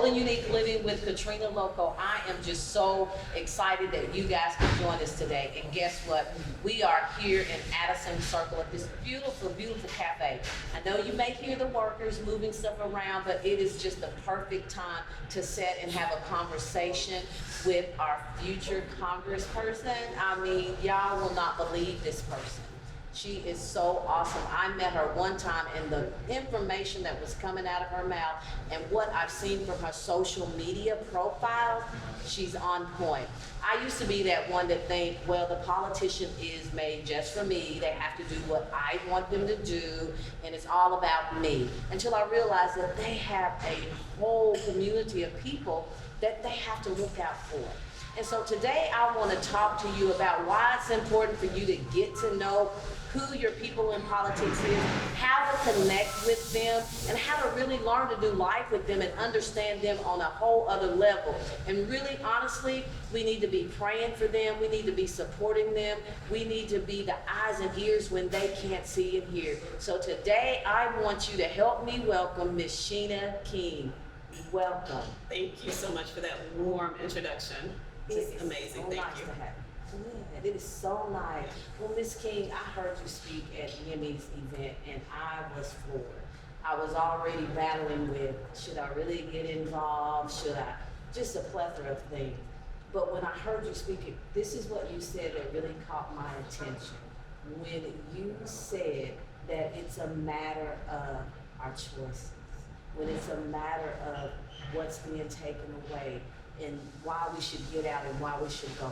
and Unique Living with Katrina Lokko. I am just so excited that you guys can join us today. And guess what? We are here in Addison Circle at this beautiful, beautiful cafe. I know you may hear the workers moving stuff around, but it is just the perfect time to sit and have a conversation with our future congressperson. I mean, y'all will not believe this person. She is so awesome. I met her one time, and the information that was coming out of her mouth and what I've seen from her social media profile, she's on point. I used to be that one to think, well, the politician is made just for me. They have to do what I want them to do, and it's all about me. Until I realized that they have a whole community of people that they have to look out for. And so today I want to talk to you about why it's important for you to get to know who your people in politics is, how to connect with them, and how to really learn to do life with them and understand them on a whole other level. And really, honestly, we need to be praying for them. We need to be supporting them. We need to be the eyes and ears when they can't see and hear. So today I want you to help me welcome Miss Sheena King. Welcome. Thank you so much for that warm introduction. Just amazing. So Thank nice you. to have you. Yeah, it is so nice. Well, Miss King, I heard you speak at Yemi's event, and I was floored. I was already battling with, should I really get involved? Should I? Just a plethora of things. But when I heard you speak, this is what you said that really caught my attention. When you said that it's a matter of our choices, when it's a matter of what's being taken away, and why we should get out and why we should go.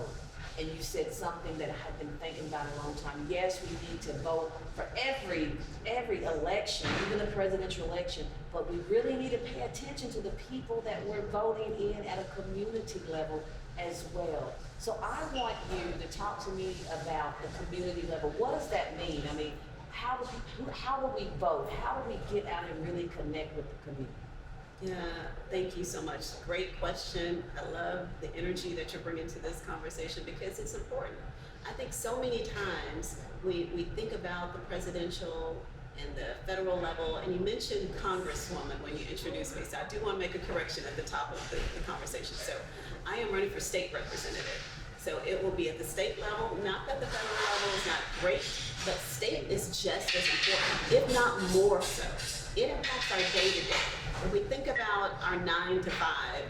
And you said something that I had been thinking about a long time. Yes, we need to vote for every election, even the presidential election, but we really need to pay attention to the people that we're voting in at a community level as well. So I want you to talk to me about the community level. What does that mean? I mean, how do we vote? How do we get out and really connect with the community? Yeah, thank you so much. Great question. I love the energy that you're bringing to this conversation because it's important. I think so many times we think about the presidential and the federal level, and you mentioned Congresswoman when you introduced me, so I do want to make a correction at the top of the conversation. So I am running for state representative. So it will be at the state level, not that the federal level is not great, but state is just as important, if not more so. It impacts our day-to-day. When we think about our 9 to 5,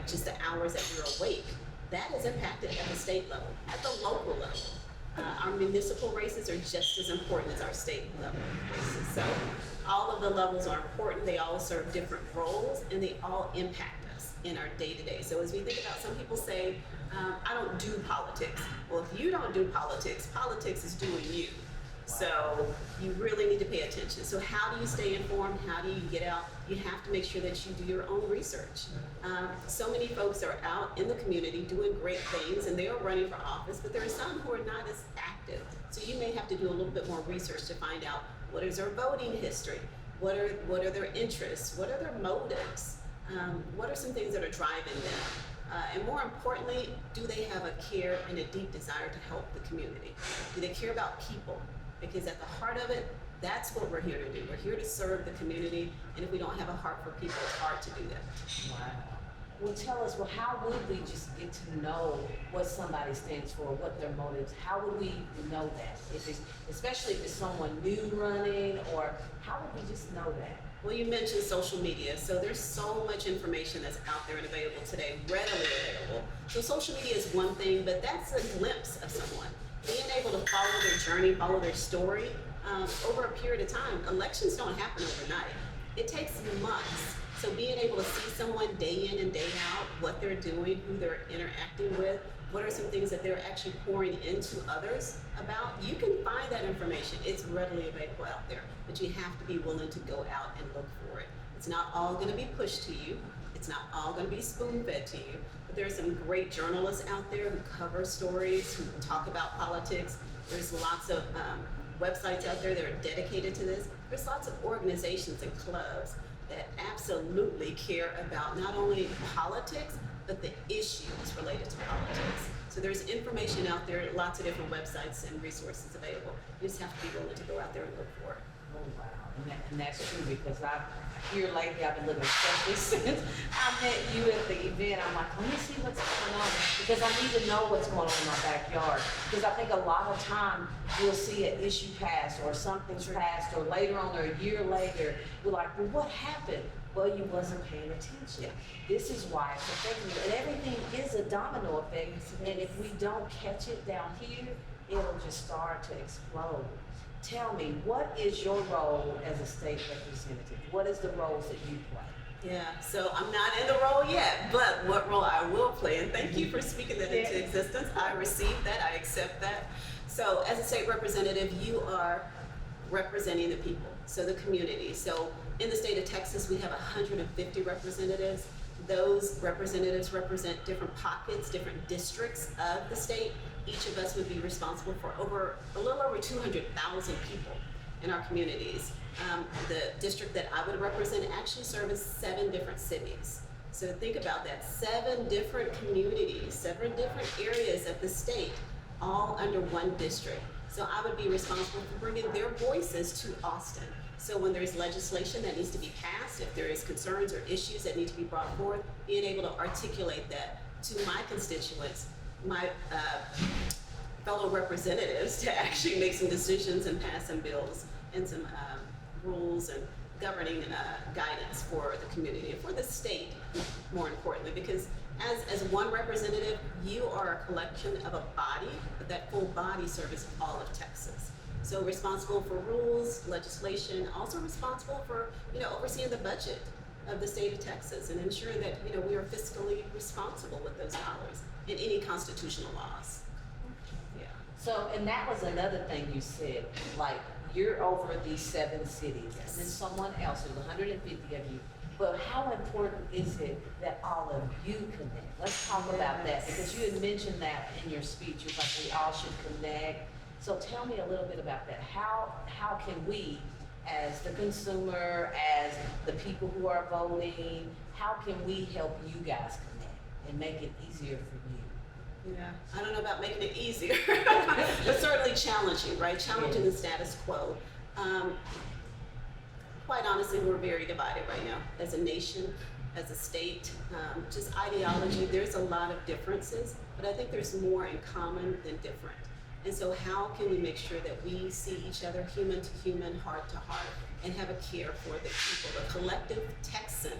just the hours that we're awake, that is impacted at the state level, at the local level. Our municipal races are just as important as our state level races. So all of the levels are important. They all serve different roles, and they all impact us in our day-to-day. So as we think about, some people say, I don't do politics. Well, if you don't do politics, politics is doing you. So you really need to pay attention. So how do you stay informed? How do you get out? You have to make sure that you do your own research. So many folks are out in the community doing great things, and they are running for office, but there are some who are not as active. So you may have to do a little bit more research to find out what is their voting history, what are their interests, what are their motives, what are some things that are driving them. And more importantly, do they have a care and a deep desire to help the community? Do they care about people? Because at the heart of it, that's what we're here to do. We're here to serve the community, and if we don't have a heart for people, it's hard to do that. Wow. Well, tell us, well, how would we just get to know what somebody stands for, what their motives, how would we know that? Especially if it's someone new running, or how would we just know that? Well, you mentioned social media, so there's so much information that's out there and available today, readily available. So social media is one thing, but that's a glimpse of someone. Being able to follow their journey, follow their story over a period of time. Elections don't happen overnight. It takes months. So being able to see someone day in and day out, what they're doing, who they're interacting with, what are some things that they're actually pouring into others about, you can find that information. It's readily available out there, but you have to be willing to go out and look for it. It's not all going to be pushed to you. It's not all going to be spoon-fed to you, but there are some great journalists out there who cover stories, who talk about politics. There's lots of websites out there that are dedicated to this. There's lots of organizations and clubs that absolutely care about not only politics, but the issues related to politics. So there's information out there, lots of different websites and resources available. You just have to be willing to go out there and look for it. wow. And that's true because here lately I've been looking, especially since I met you at the event. I'm like, let me see what's going on because I need to know what's going on in my backyard. Because I think a lot of time you'll see an issue passed or something's passed or later on or a year later, you're like, well, what happened? Well, you wasn't paying attention. This is why it's affecting you. And everything is a domino effect. And if we don't catch it down here, it'll just start to explode. Tell me, what is your role as a state representative? What is the roles that you play? Yeah, so I'm not in the role yet, but what role I will play, and thank you for speaking that into existence. I received that, I accept that. So as a state representative, you are representing the people, so the community. So in the state of Texas, we have 150 representatives. Those representatives represent different pockets, different districts of the state. Each of us would be responsible for a little over 200,000 people in our communities. The district that I would represent actually serves 7 different cities. So think about that, 7 different communities, 7 different areas of the state, all under one district. So I would be responsible for bringing their voices to Austin. So when there's legislation that needs to be passed, if there is concerns or issues that need to be brought forth, being able to articulate that to my constituents, my fellow representatives, to actually make some decisions and pass some bills and some rules and governing guidance for the community and for the state, more importantly, because as one representative, you are a collection of a body, but that full body serves all of Texas. So responsible for rules, legislation, also responsible for, overseeing the budget of the state of Texas and ensuring that, we are fiscally responsible with those dollars and any constitutional laws. Yeah. So, and that was another thing you said, like, you're over these 7 cities, Yes. and then someone else, there's 150 of you. But how important is it that all of you connect? Let's talk about that, because you had mentioned that in your speech. You're like, we all should connect. So tell me a little bit about that. How can we, as the consumer, as the people who are voting, how can we help you guys connect and make it easier for you? Yeah, I don't know about making it easier, but certainly challenging, right? Challenging the status quo. Quite honestly, we're very divided right now as a nation, as a state, just ideology. There's a lot of differences, but I think there's more in common than different. And so how can we make sure that we see each other human to human, heart to heart, and have a care for the people, the collective Texan,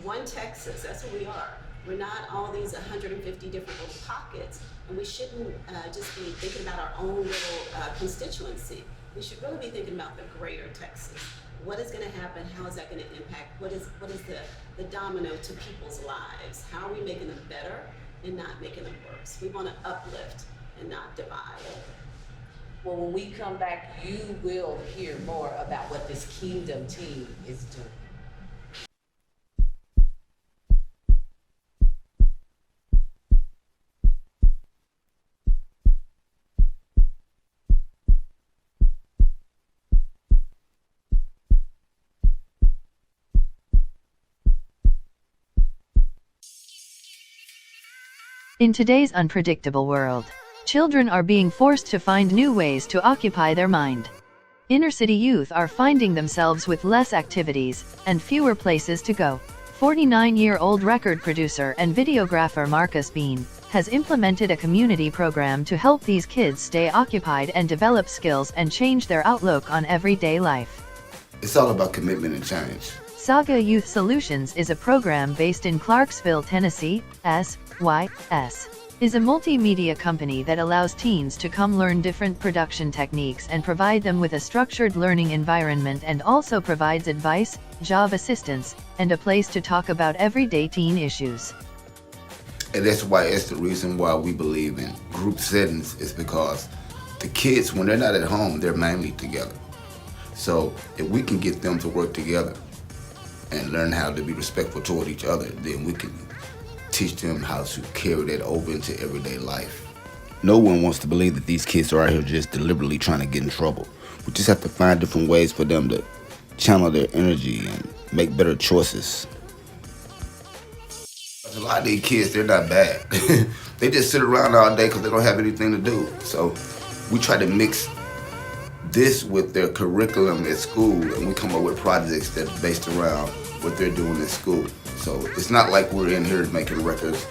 one Texas, that's what we are. We're not all these 150 different little pockets, and we shouldn't just be thinking about our own little constituency. We should really be thinking about the greater Texas. What is going to happen? How is that going to impact? What is the domino to people's lives? How are we making them better and not making them worse? We want to uplift and not divide. Well, when we come back, you will hear more about what this Kingdom team is doing. In today's unpredictable world, children are being forced to find new ways to occupy their mind. Inner-city youth are finding themselves with less activities and fewer places to go. 49-year-old record producer and videographer Marcus Bean has implemented a community program to help these kids stay occupied and develop skills and change their outlook on everyday life. It's all about commitment and change. Saga Youth Solutions is a program based in Clarksville, Tennessee. SYS is a multimedia company that allows teens to come learn different production techniques and provide them with a structured learning environment, and also provides advice, job assistance, and a place to talk about everyday teen issues. And that's why it's the reason why we believe in group settings, is because the kids, when they're not at home, they're mainly together. So if we can get them to work together and learn how to be respectful toward each other, then we can teach them how to carry that over into everyday life. No one wants to believe that these kids are out here just deliberately trying to get in trouble. We just have to find different ways for them to channel their energy and make better choices. A lot of these kids, they're not bad. They just sit around all day because they don't have anything to do. So we try to mix this with their curriculum at school, and we come up with projects that are based around what they're doing at school. So it's not like we're in here making records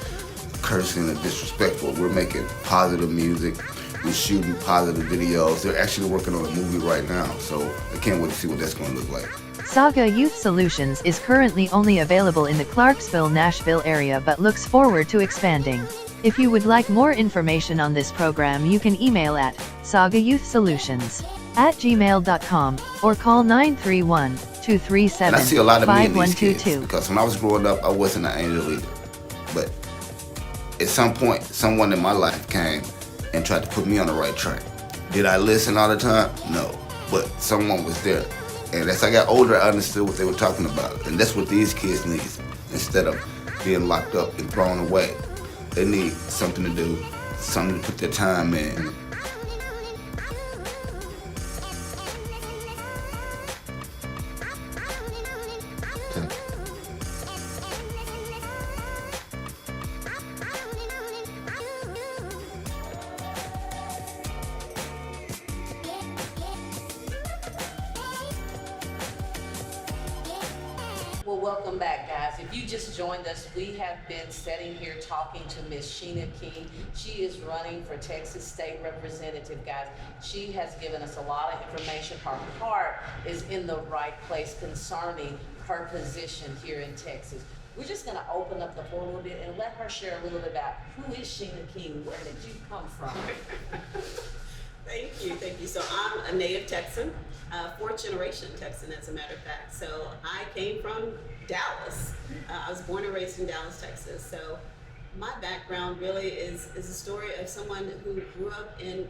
cursing and disrespectful. We're making positive music. We're shooting positive videos. They're actually working on a movie right now, so I can't wait to see what that's going to look like. Saga Youth Solutions is currently only available in the Clarksville, Nashville area but looks forward to expanding. If you would like more information on this program, you can email at sagayouthsolutions@gmail.com or call 931-237-5122. And I see a lot of me in these kids, because when I was growing up, I wasn't an angel either. But at some point, someone in my life came and tried to put me on the right track. Did I listen all the time? No. But someone was there. And as I got older, I understood what they were talking about. And that's what these kids need. Instead of being locked up and thrown away, they need something to do, something to put their time in. Well, welcome back, guys. If you just joined us, we have been sitting here talking to Miss Sheena King. She is running for Texas State Representative, guys. She has given us a lot of information. Her heart is in the right place concerning her position here in Texas. We're just going to open up the floor a little bit and let her share a little bit about who is Sheena King, where did you come from? Thank you. So I'm a native Texan, fourth generation Texan, as a matter of fact. So I came from Dallas. I was born and raised in Dallas, Texas. So my background really is a story of someone who grew up in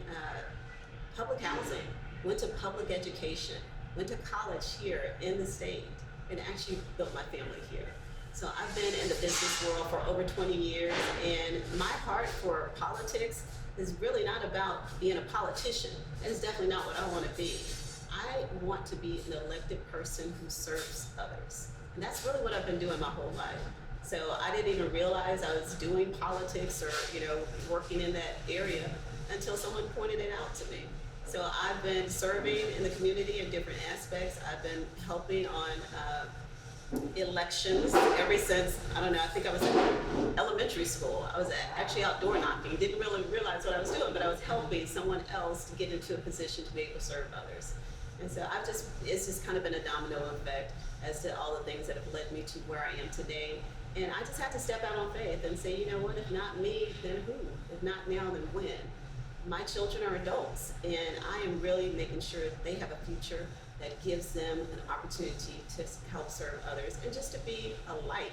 public housing, went to public education, went to college here in the state, and actually built my family here. So I've been in the business world for over 20 years, and my heart for politics is really not about being a politician. That is definitely not what I want to be. I want to be an elected person who serves others. And that's really what I've been doing my whole life. So I didn't even realize I was doing politics or, working in that area until someone pointed it out to me. So I've been serving in the community in different aspects. I've been helping on elections ever since, I think I was in elementary school. I was actually out door knocking. Didn't really realize what I was doing, but I was helping someone else to get into a position to be able to serve others. And so it's just kind of been a domino effect as to all the things that have led me to where I am today. And I just had to step out on faith and say, you know what, if not me, then who? If not now, then when? My children are adults, and I am really making sure that they have a future that gives them an opportunity to help serve others and just to be a light.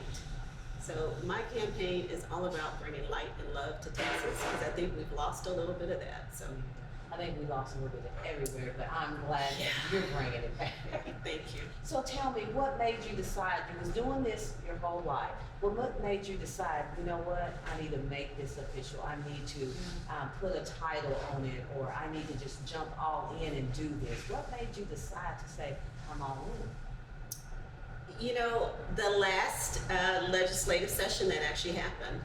So my campaign is all about bringing light and love to Texas, because I think we've lost a little bit of that. So I think we lost a little bit of everywhere, but I'm glad that you're bringing it back. thank you. So tell me, what made you decide? You was doing this your whole life. Well, what made you decide, you know what, I need to make this official. I need to put a title on it, or I need to just jump all in and do this. What made you decide to say, I'm all in? The last legislative session that actually happened,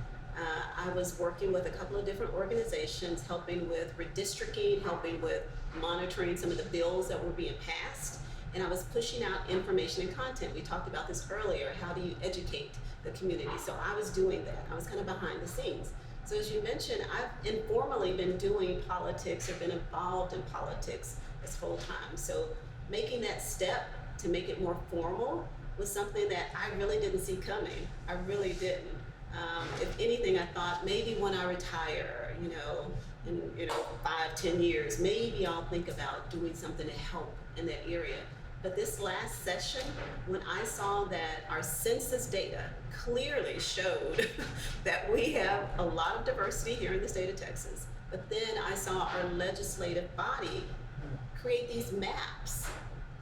I was working with a couple of different organizations, helping with redistricting, helping with monitoring some of the bills that were being passed, and I was pushing out information and content. We talked about this earlier. How do you educate the community? So I was doing that. I was kind of behind the scenes. So as you mentioned, I've informally been doing politics or been involved in politics this whole time. So making that step to make it more formal was something that I really didn't see coming. I really didn't. If anything, I thought maybe when I retire, in 5-10 years, maybe I'll think about doing something to help in that area. But this last session, when I saw that our census data clearly showed that we have a lot of diversity here in the state of Texas, but then I saw our legislative body create these maps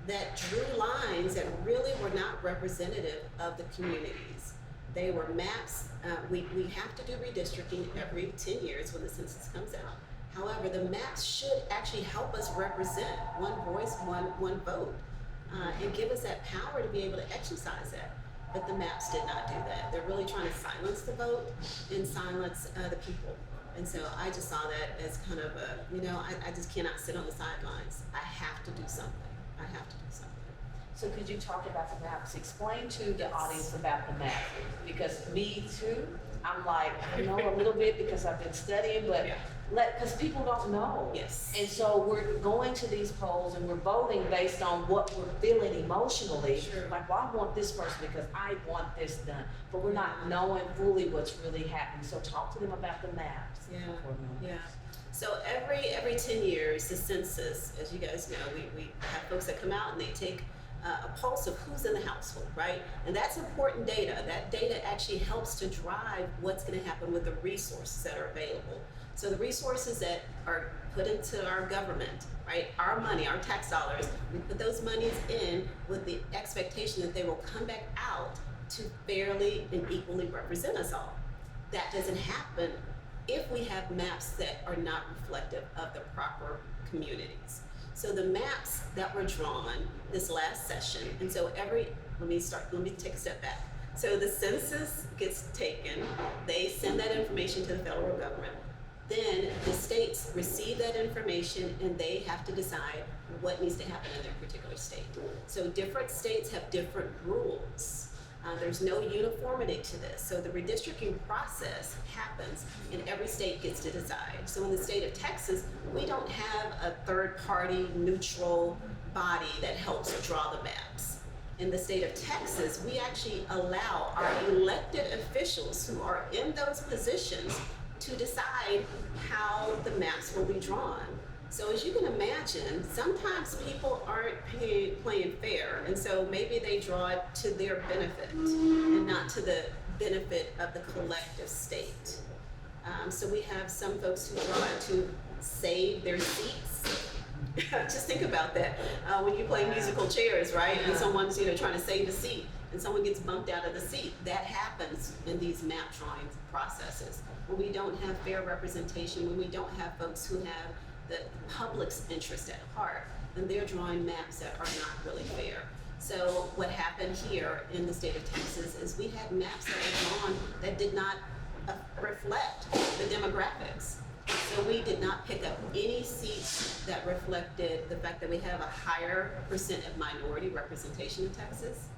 that drew lines that really were not representative of the communities. They were maps. We have to do redistricting every 10 years when the census comes out. However, the maps should actually help us represent one voice, one vote, and give us that power to be able to exercise that. but the maps did not do that. They're really trying to silence the vote and silence the people. And so I just saw that as kind of I just cannot sit on the sidelines. I have to do something. I have to do something. So could you talk about the maps? Explain to the audience about the map, because me too, I'm like, I know a little bit because I've been studying, but Yeah. because people don't know. Yes. And so we're going to these polls and we're voting based on what we're feeling emotionally. Sure. Like, well, I want this person because I want this done, but we're not knowing fully what's really happening. So talk to them about the maps. Yeah, for a moment. yeah. So every 10 years, the census, as you guys know, we have folks that come out and they take a pulse of who's in the household, right? And that's important data. That data actually helps to drive what's going to happen with the resources that are available. So the resources that are put into our government, right? Our money, our tax dollars, we put those monies in with the expectation that they will come back out to fairly and equally represent us all. That doesn't happen if we have maps that are not reflective of the proper communities. So the maps that were drawn this last session, and so let me take a step back. So the census gets taken, they send that information to the federal government. Then the states receive that information and they have to decide what needs to happen in their particular state. So different states have different rules. There's no uniformity to this. So the redistricting process happens and every state gets to decide. So in the state of Texas, we don't have a third-party neutral body that helps draw the maps. In the state of Texas, we actually allow our elected officials who are in those positions to decide how the maps will be drawn. So as you can imagine, sometimes people aren't playing fair, and so maybe they draw it to their benefit and not to the benefit of the collective state. So we have some folks who draw it to save their seats. Just think about that. When you play musical chairs, right? And someone's trying to save a seat, and someone gets bumped out of the seat. That happens in these map drawing processes. When we don't have fair representation, when we don't have folks who have the public's interest at heart, then they're drawing maps that are not really fair. So what happened here in the state of Texas is we had maps that were drawn that did not reflect the demographics. So we did not pick up any seats that reflected the fact that we have a higher percent of minority representation in Texas.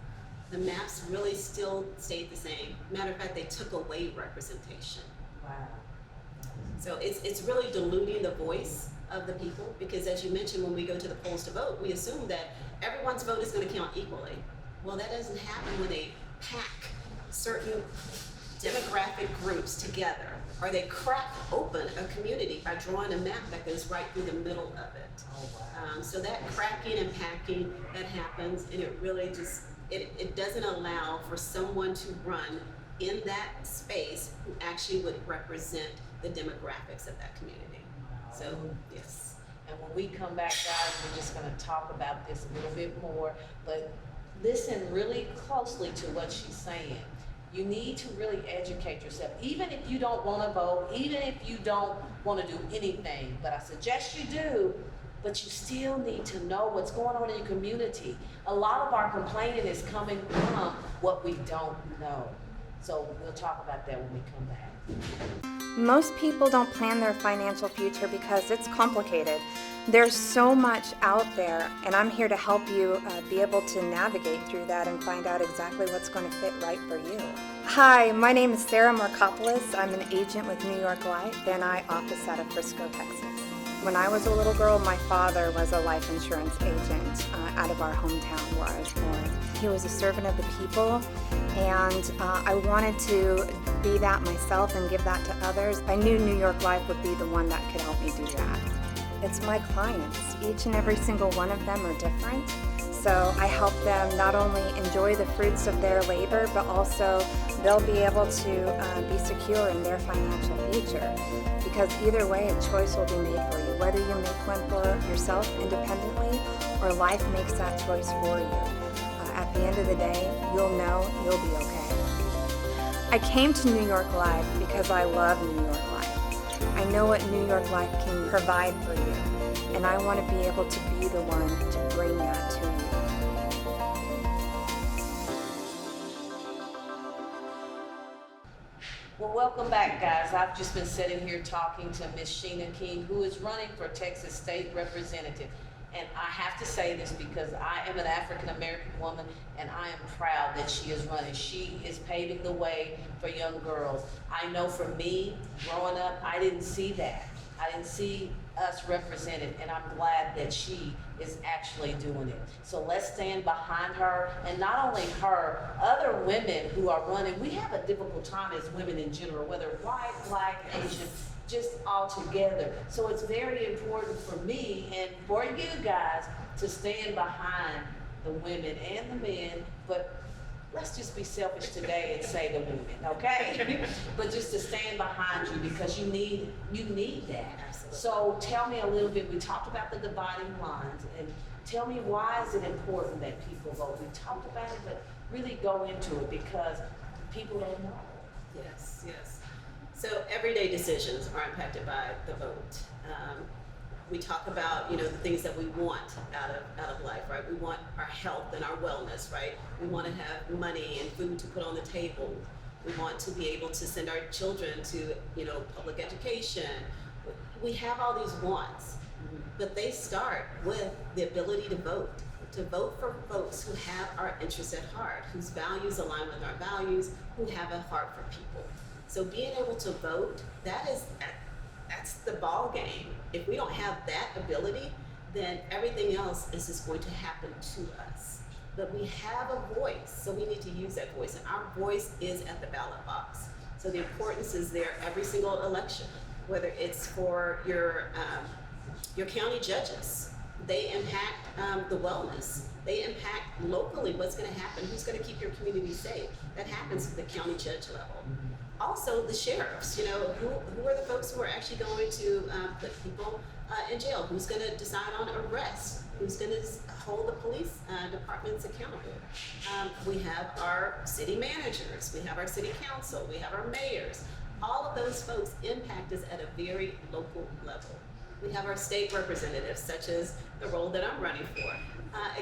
The maps really still stayed the same. Matter of fact, they took away representation. Wow. So it's really diluting the voice of the people, because as you mentioned, when we go to the polls to vote, we assume that everyone's vote is going to count equally. Well, that doesn't happen when they pack certain demographic groups together, or they crack open a community by drawing a map that goes right through the middle of it. Oh, wow. So that cracking and packing that happens, and it really just, it doesn't allow for someone to run in that space who actually would represent the demographics of that community. So, yes. And when we come back, guys, we're just gonna talk about this a little bit more, but listen really closely to what she's saying. You need to really educate yourself, even if you don't wanna vote, even if you don't wanna do anything, but I suggest you do, but you still need to know what's going on in your community. A lot of our complaining is coming from what we don't know. So we'll talk about that when we come back. Most people don't plan their financial future because it's complicated. There's so much out there, and I'm here to help you be able to navigate through that and find out exactly what's going to fit right for you. Hi, my name is Sarah Markopoulos. I'm an agent with New York Life, and I office out of Frisco, Texas. When I was a little girl, my father was a life insurance agent out of our hometown where I was born. He was a servant of the people, and I wanted to be that myself and give that to others. I knew New York Life would be the one that could help me do that. It's my clients. Each and every single one of them are different. So I help them not only enjoy the fruits of their labor, but also they'll be able to be secure in their financial future. Because either way, a choice will be made for you, whether you make one for yourself independently or life makes that choice for you. At the end of the day, you'll know you'll be okay. I came to New York Life because I love New York Life. I know what New York Life can provide for you, and I want to be able to be the one to bring that to you. Well, welcome back, guys. I've just been sitting here talking to Miss Sheena King, who is running for Texas State Representative. And I have to say this because I am an African-American woman and I am proud that she is running. She is paving the way for young girls. I know for me, growing up, I didn't see that. I didn't see us represented, and I'm glad that she is actually doing it. So let's stand behind her, and not only her, other women who are running. We have a difficult time as women in general, whether white, black, Asian, just all together. So it's very important for me and for you guys to stand behind the women and the men, but let's just be selfish today and say the women, okay? But just to stand behind you because you need that. So tell me a little bit, we talked about the dividing lines, and tell me why is it important that people vote? We talked about it, but really go into it because people don't know. Yes, yes. So everyday decisions are impacted by the vote. We talk about, the things that we want out of life, right? We want our health and our wellness, right? We want to have money and food to put on the table. We want to be able to send our children to, public education. We have all these wants, but they start with the ability to vote for folks who have our interests at heart, whose values align with our values, who have a heart for people. So being able to vote, that's the ball game. If we don't have that ability, then everything else is just going to happen to us. But we have a voice, so we need to use that voice, and our voice is at the ballot box. So the importance is there every single election, whether it's for your county judges. They impact the wellness. They impact locally what's going to happen, who's going to keep your community safe. That happens at the county judge level. Also, the sheriffs, who are the folks who are actually going to put people in jail? Who's going to decide on arrests? Who's going to hold the police departments accountable? We have our city managers, we have our city council, we have our mayors. All of those folks impact us at a very local level. We have our state representatives, such as the role that I'm running for.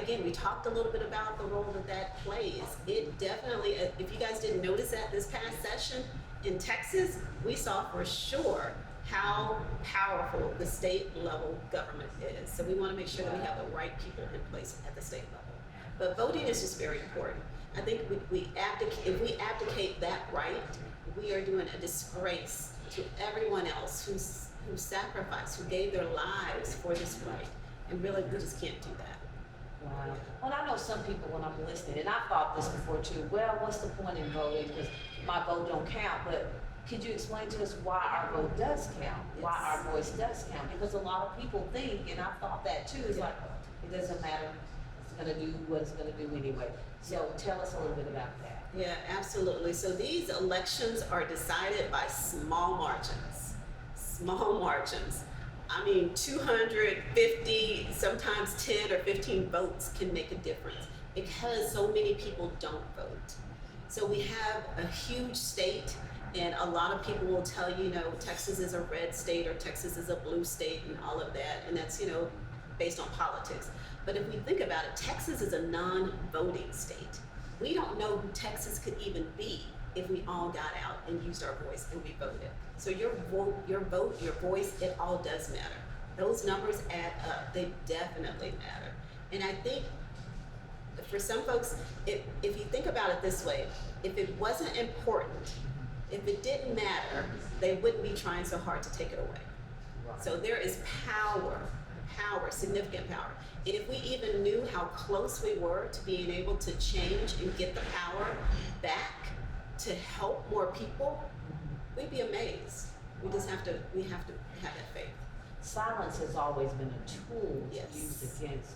Again, we talked a little bit about the role that plays. It definitely, if you guys didn't notice that this past session in Texas, we saw for sure how powerful the state level government is. So we want to make sure that we have the right people in place at the state level. But voting is just very important. I think if we abdicate that right, we are doing a disgrace to everyone else who sacrificed, who gave their lives for this right. And really, we just can't do that. Wow. Well, I know some people when I'm listening, and I thought this before too, well, what's the point in voting? Because my vote don't count. But could you explain to us why our vote does count? Yes. Why our voice does count? Because a lot of people think, and I thought that too, it's like, it doesn't matter. It's going to do what it's going to do anyway. So tell us a little bit about that. Yeah, absolutely. So these elections are decided by small margins. Small margins. I mean, 250, sometimes 10 or 15 votes can make a difference because so many people don't vote. So we have a huge state, and a lot of people will tell you, Texas is a red state or Texas is a blue state and all of that, and that's, based on politics. But if we think about it, Texas is a non-voting state. We don't know who Texas could even be if we all got out and used our voice and we voted. So your vote, your voice, it all does matter. Those numbers add up. They definitely matter. And I think for some folks, if you think about it this way, if it wasn't important, if it didn't matter, they wouldn't be trying so hard to take it away. So there is power, significant power. And if we even knew how close we were to being able to change and get the power back to help more people, we'd be amazed. We have to have that faith. Silence has always been a tool Yes. to use against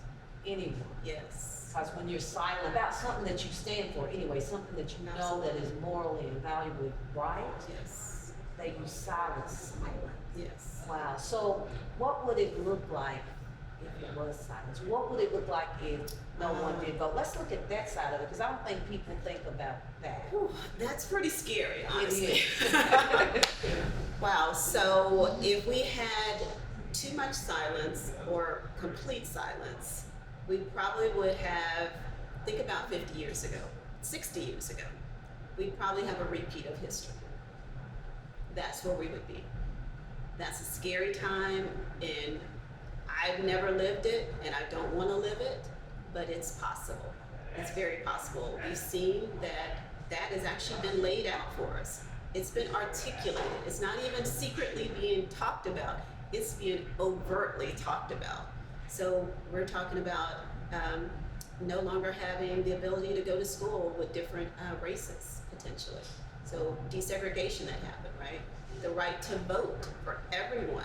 anyone. Yes. Because when you're silent about something that you stand for anyway, something that you know that is morally and valuably right, Yes. they use silence. Yes. Wow. So what would it look like if it was silence? What would it look like if no one did vote? Let's look at that side of it, because I don't think people think about that. Whew, that's pretty scary, honestly. It is. Wow. So if we had too much silence or complete silence, we probably would have, think about 50 years ago, 60 years ago, we'd probably have a repeat of history. that's where we would be. That's a scary time, and I've never lived it, and I don't want to live it, but it's possible. It's very possible. We've seen that has actually been laid out for us. It's been articulated. It's not even secretly being talked about. It's being overtly talked about. So we're talking about no longer having the ability to go to school with different races, potentially. So desegregation that happened, right? The right to vote for everyone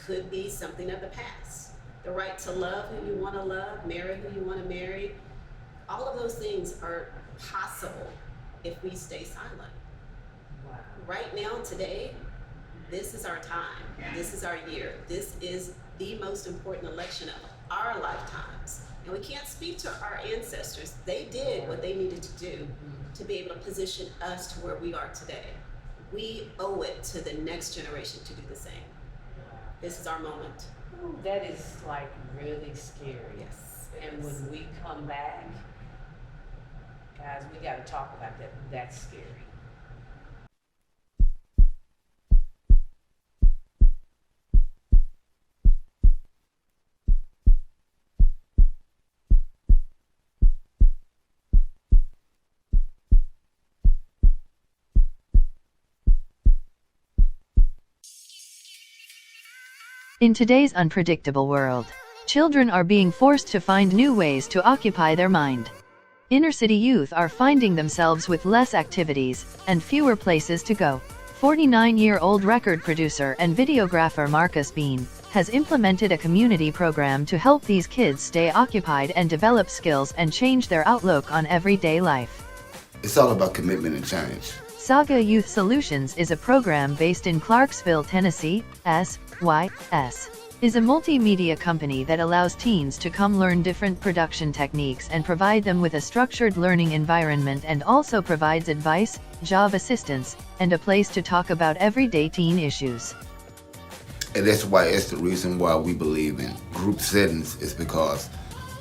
could be something of the past. The right to love who you want to love, marry who you want to marry. All of those things are possible if we stay silent. Wow. Right now, today, this is our time. This is our year. This is the most important election of our lifetimes. And we can't speak to our ancestors. They did what they needed to do to be able to position us to where we are today. We owe it to the next generation to do the same. This is our moment. Ooh, that is like really scary. Yes. And when we come back, guys, we got to talk about that. That's scary. In today's unpredictable world, children are being forced to find new ways to occupy their mind. Inner city youth are finding themselves with less activities and fewer places to go. 49-year-old record producer and videographer Marcus Bean has implemented a community program to help these kids stay occupied and develop skills and change their outlook on everyday life. It's all about commitment and change. Saga Youth Solutions is a program based in Clarksville, Tennessee. SYS is a multimedia company that allows teens to come learn different production techniques and provide them with a structured learning environment, and also provides advice, job assistance, and a place to talk about everyday teen issues. And that's why it's the reason why we believe in group settings, is because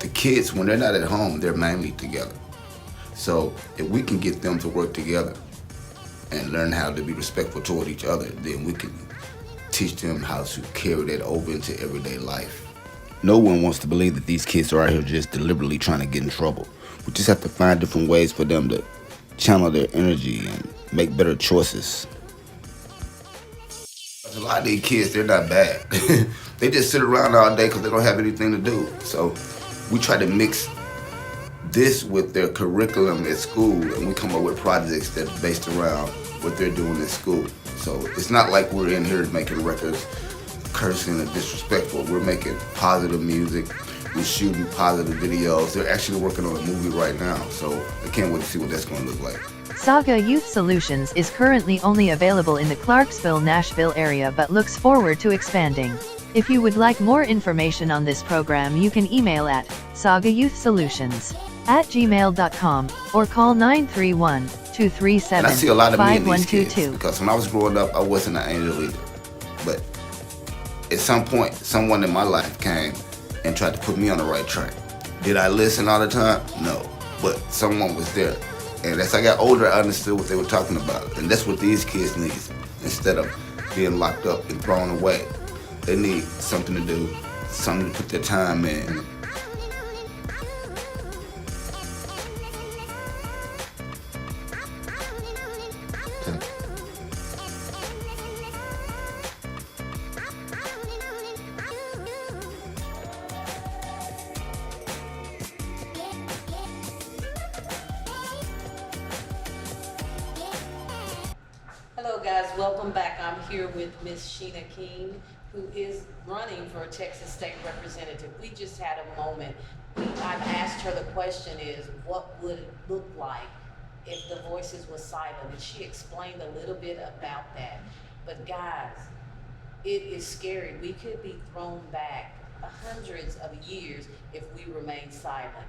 the kids, when they're not at home, they're mainly together. So if we can get them to work together and learn how to be respectful toward each other, then we can teach them how to carry that over into everyday life. No one wants to believe that these kids are out here just deliberately trying to get in trouble. We just have to find different ways for them to channel their energy and make better choices. A lot of these kids, they're not bad. They just sit around all day because they don't have anything to do. So we try to mix this with their curriculum at school, and we come up with projects that are based around what they're doing at school. So it's not like we're in here making records cursing and disrespectful. We're making positive music. We're shooting positive videos. They're actually working on a movie right now, so I can't wait to see what that's going to look like. Saga Youth Solutions is currently only available in the Clarksville-Nashville area, but looks forward to expanding. If you would like more information on this program, you can email at sagayouthsolutions@gmail.com or call 931-237-5122. And I see a lot of me in these kids, because when I was growing up, I wasn't an angel either. But at some point, someone in my life came and tried to put me on the right track. Did I listen all the time? No. But someone was there. And as I got older, I understood what they were talking about. And that's what these kids need. Instead of being locked up and thrown away, they need something to do, something to put their time in. Hello guys, welcome back. I'm here with Miss Sheena King, who is running for Texas State Representative. We just had a moment. I've asked her, the question is, what would it look like if the voices were silent? And she explained a little bit about that. But guys, it is scary. We could be thrown back hundreds of years if we remain silent.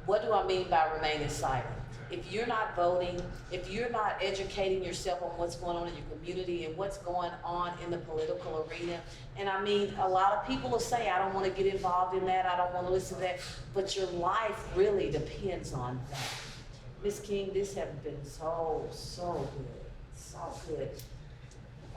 What do I mean by remaining silent? If you're not voting, if you're not educating yourself on what's going on in your community and what's going on in the political arena, and I mean, a lot of people will say, I don't want to get involved in that, I don't want to listen to that, but your life really depends on that. Ms. King, this has been so good, so good.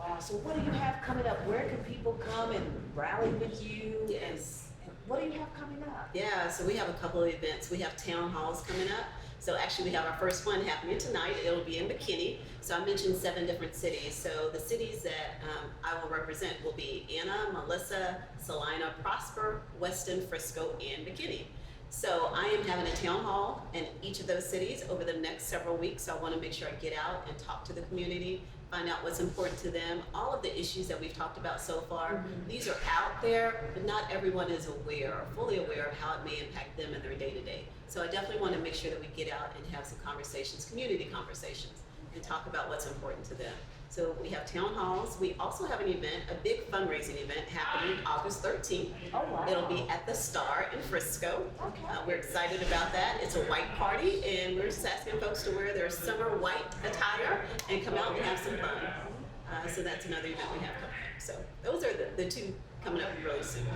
Wow, so what do you have coming up? Where can people come and rally with you? Yes. And what do you have coming up? Yeah, so we have a couple of events. We have town halls coming up. So actually we have our first one happening tonight. It'll be in McKinney. So I mentioned 7 different cities. So the cities that I will represent will be Anna, Melissa, Salina, Prosper, Weston, Frisco, and McKinney. So I am having a town hall in each of those cities over the next several weeks. So I want to make sure I get out and talk to the community, find out what's important to them, all of the issues that we've talked about so far. These are out there, but not everyone is aware or fully aware of how it may impact them in their day-to-day. So I definitely want to make sure that we get out and have some conversations, community conversations, and talk about what's important to them. So we have town halls. We also have an event, a big fundraising event happening August 13th. Oh, wow. It'll be at the Star in Frisco. Okay. We're excited about that. It's a white party, and we're just asking folks to wear their summer white attire and come out and have some fun. So that's another event we have coming up. So those are the 2 coming up really soon.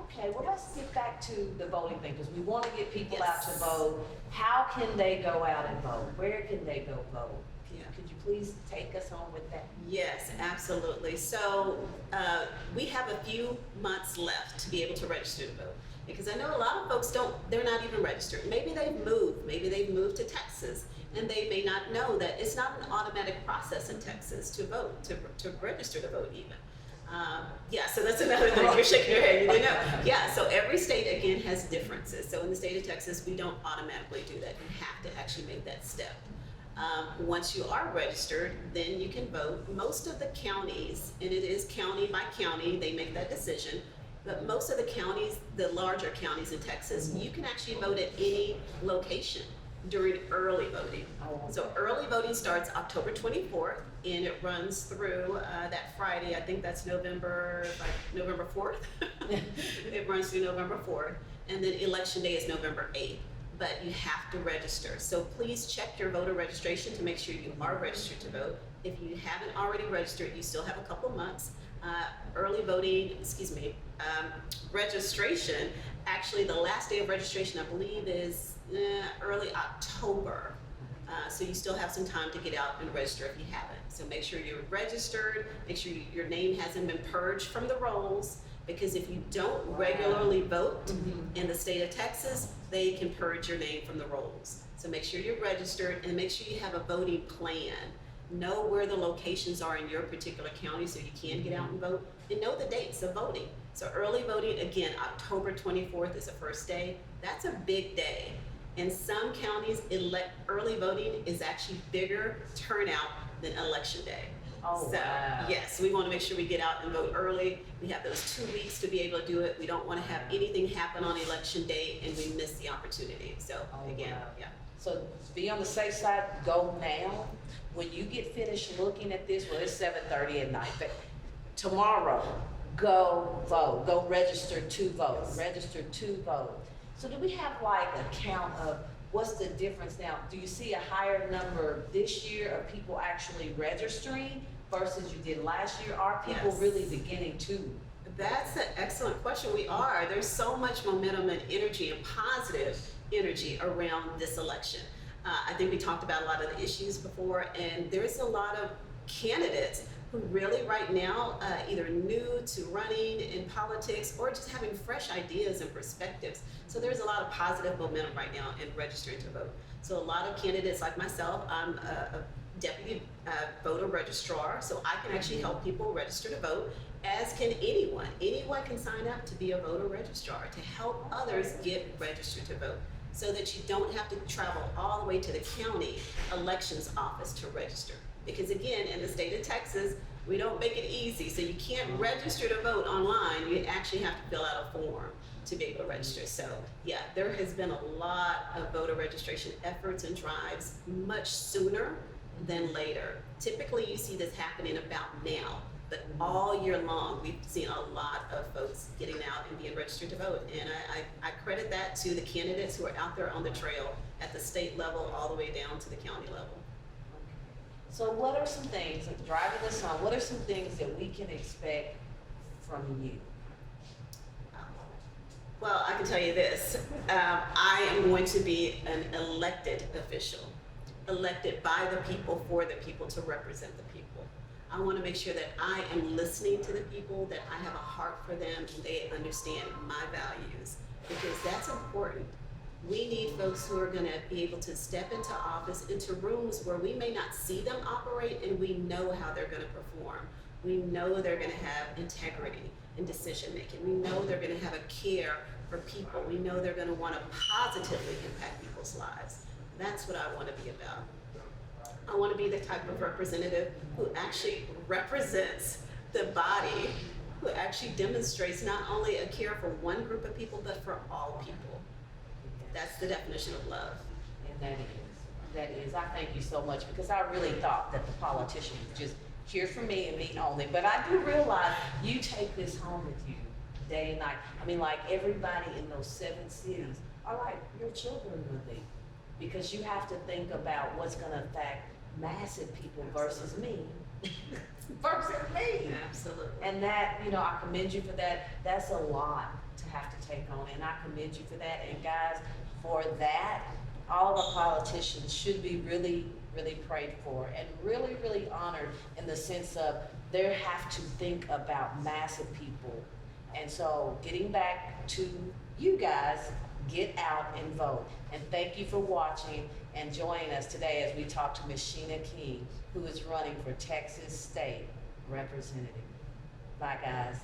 Okay, well, let's get back to the voting thing, because we want to get people out to Yes. vote. How can they go out and vote? Where can they go vote? Yeah. Could you please take us on with that? Yes, absolutely. So we have a few months left to be able to register to vote, because I know a lot of folks they're not even registered. Maybe they've moved to Texas, and they may not know that it's not an automatic process in Texas to vote, to register to vote even. Yeah, so that's another thing. You're shaking your head. You didn't know. Yeah, so every state, again, has differences. So in the state of Texas, we don't automatically do that. You have to actually make that step. Once you are registered, then you can vote. Most of the counties, and it is county by county, they make that decision, but most of the counties, the larger counties in Texas, you can actually vote at any location during early voting. So early voting starts October 24th, and it runs through that Friday. I think that's November 4th. It runs through November 4th, and then election day is November 8th. But you have to register. So please check your voter registration to make sure you are registered to vote. If you haven't already registered, you still have a couple months. Registration, actually the last day of registration I believe is early October. So you still have some time to get out and register if you haven't. So make sure you're registered, make sure your name hasn't been purged from the rolls, because if you don't regularly vote in the state of Texas, they can purge your name from the rolls. So make sure you're registered, and make sure you have a voting plan. Know where the locations are in your particular county so you can get out and vote, and know the dates of voting. So early voting, again, October 24th is the first day. That's a big day. In some counties, early voting is actually bigger turnout than election day. Oh, So, wow. yes, we want to make sure we get out and vote early. We have those 2 weeks to be able to do it. We don't want to have anything happen on election day and we miss the opportunity. So, Oh, again, wow. yeah. So to be on the safe side, go now. When you get finished looking at this, well, it's 7:30 at night, but tomorrow, go vote, go register to vote, register to vote. So do we have like a count of what's the difference now? Do you see a higher number this year of people actually registering versus you did last year? Are people Yes. really beginning to? That's an excellent question. We are. There's so much momentum and energy and positive energy around this election. I think we talked about a lot of the issues before, and there's a lot of candidates who really right now either new to running in politics or just having fresh ideas and perspectives. So there's a lot of positive momentum right now in registering to vote. So a lot of candidates like myself, I'm a deputy voter registrar, so I can actually help people register to vote, as can anyone. Anyone can sign up to be a voter registrar to help others get registered to vote, so that you don't have to travel all the way to the county elections office to register. Because again, in the state of Texas, we don't make it easy, so you can't register to vote online. You actually have to fill out a form to be able to register. So yeah, there has been a lot of voter registration efforts and drives much sooner than later. Typically you see this happening about now, but all year long we've seen a lot of folks getting out and being registered to vote. And I credit that to the candidates who are out there on the trail at the state level all the way down to the county level. So what are some things, like driving this on, what are some things that we can expect from you? Well, I can tell you this, I am going to be an elected official, elected by the people, for the people, to represent the people. I want to make sure that I am listening to the people, that I have a heart for them, and they understand my values, because that's important. We need folks who are going to be able to step into office, into rooms where we may not see them operate, and we know how they're going to perform. We know they're going to have integrity in decision making. We know they're going to have a care for people. We know they're going to want to positively impact people's lives. That's what I want to be about. I want to be the type of representative who actually represents the body, who actually demonstrates not only a care for one group of people, but for all people. That's the definition of love. And that is, I thank you so much, because I really thought that the politician was just here for me and me only. But I do realize you take this home with you day and night. I mean, like everybody in those 7 cities are like your children with me, because you have to think about what's going to affect massive people versus me. Versus me. Absolutely. And that, you know, I commend you for that. That's a lot to have to take on, and I commend you for that. And guys, for that, all of our politicians should be really, really prayed for and really, really honored, in the sense of they have to think about massive people. And so getting back to you guys, get out and vote. And thank you for watching and joining us today as we talk to Ms. Sheena King, who is running for Texas State Representative. Bye, guys.